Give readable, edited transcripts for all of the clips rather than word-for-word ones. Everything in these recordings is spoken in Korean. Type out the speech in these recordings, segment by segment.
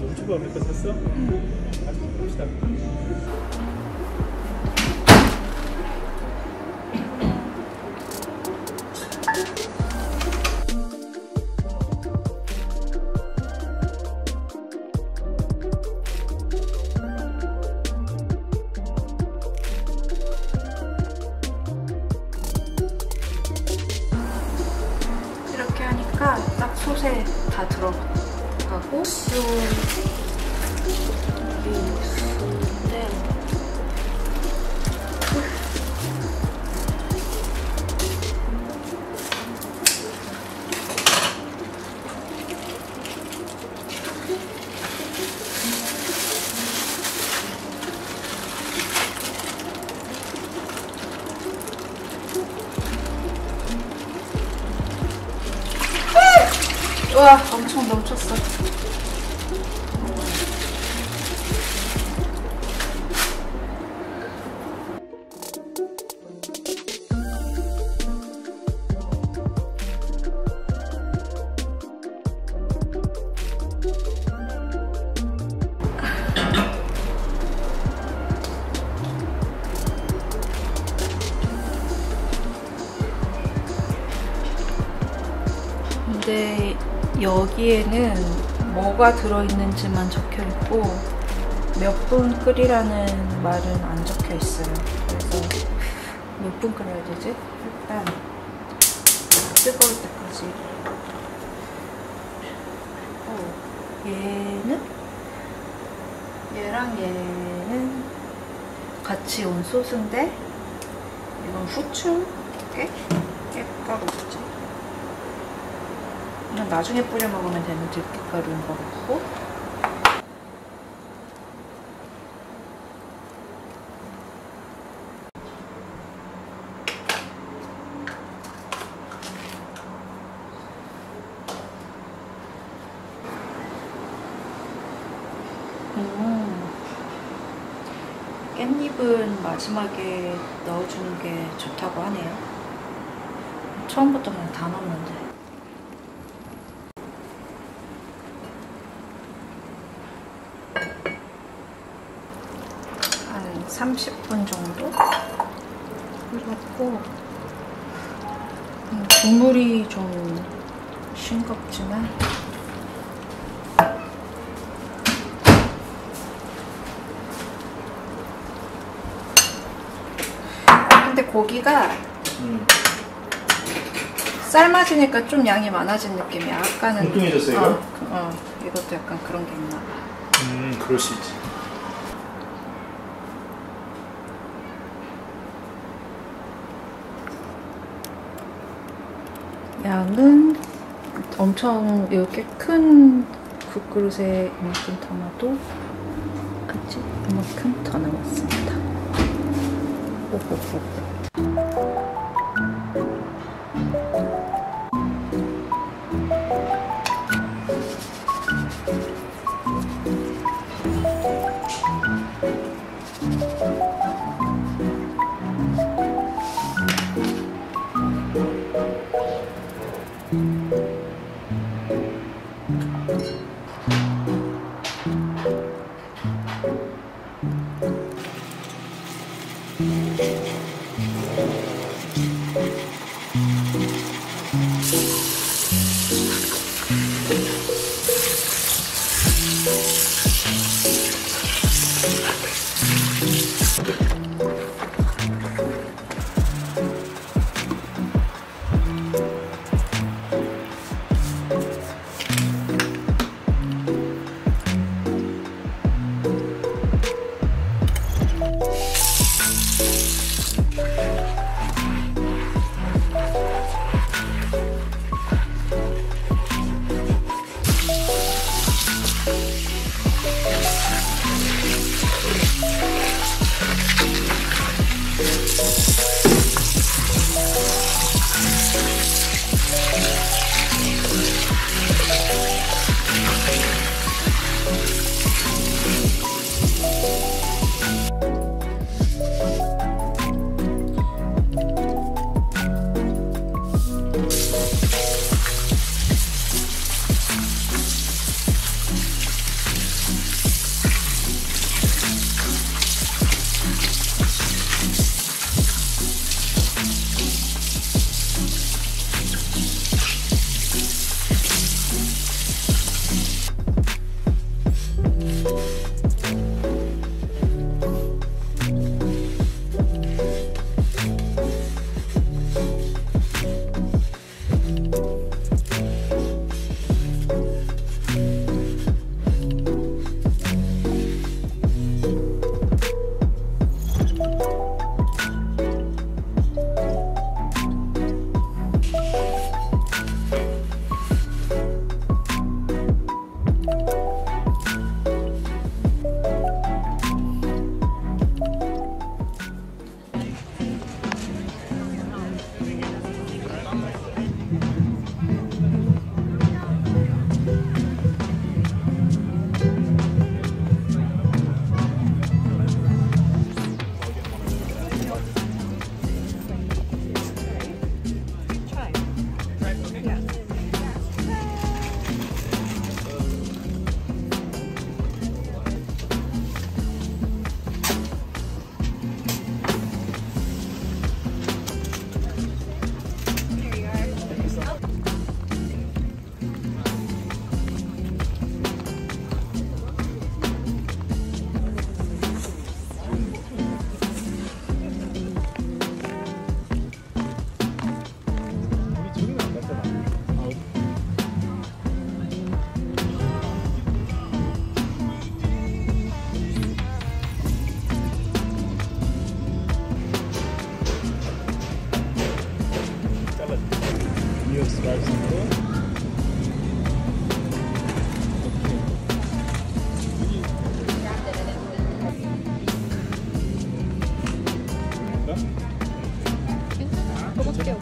유튜브 몇 개 샀어? 응. 봅시다. 이렇게 하니까 딱 솥에 다 들어가고 이 육수인데 와, 엄청 넘쳤어. 근데 여기에는 뭐가 들어있는지만 적혀있고 몇 분 끓이라는 말은 안 적혀있어요. 그래서 몇 분 끓여야 되지? 일단 뜨거울 때까지. 얘랑 얘는 같이 온 소스인데 이건 후추? 깨가루지. 그냥 나중에 뿌려 먹으면 되는 들깨가루인 것 같고, 깻잎은 마지막에 넣어주는 게 좋다고 하네요. 처음부터 그냥 다 넣었는데. 한 30분 정도 끓였고, 국물이 좀 싱겁지만 근데 고기가 삶아지니까 좀 양이 많아진 느낌이야. 아까는 뚱뚱해졌어요, 이거? 이것도 약간 그런 게 있나 봐. 그럴 수 있지. 양은 엄청 이렇게 큰 국그릇에 이만큼 담아도 그치? 이만큼 더 남았습니다. 오호호. 먹을게요.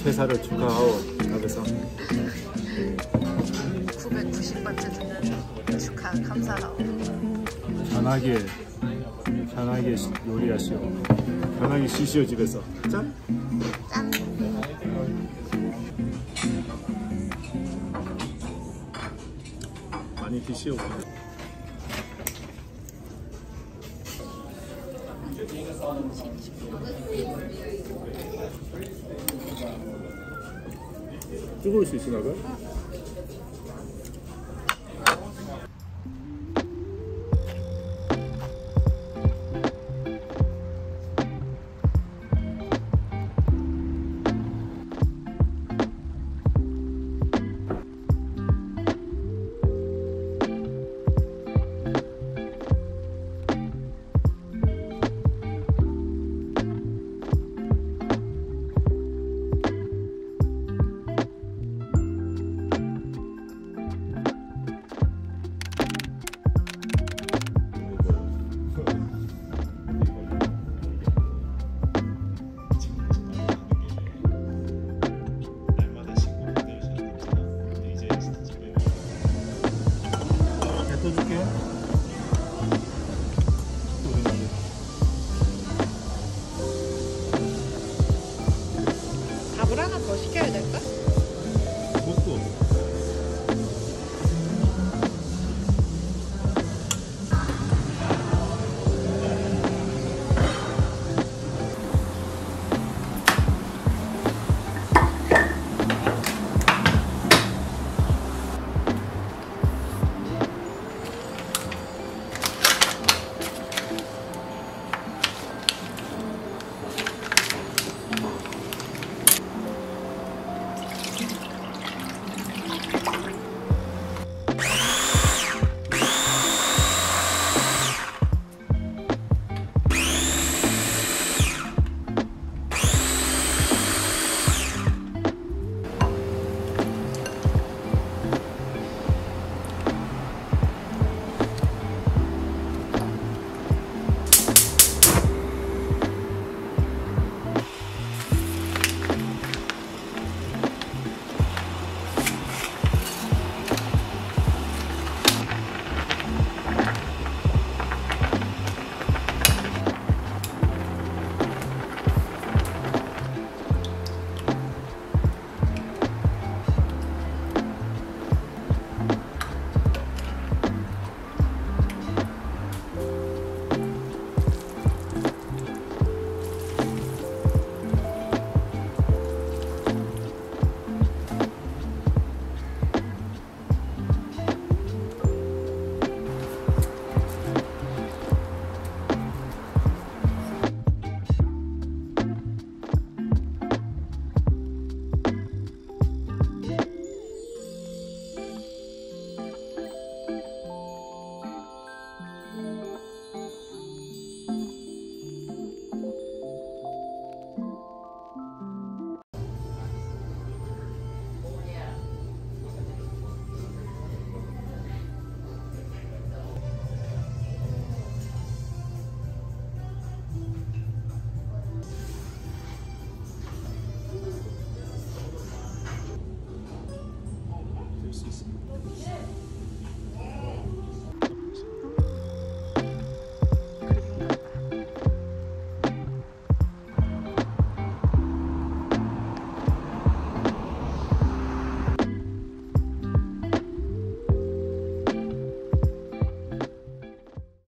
퇴사를 축하하오. 앞에서 990번째 듣는 축하 감사하고. 편하게 요리하시오. 편하게 쉬시오 집에서. 짠. 짠. 많이 드시오. 뜨거울 수 있으나 봐?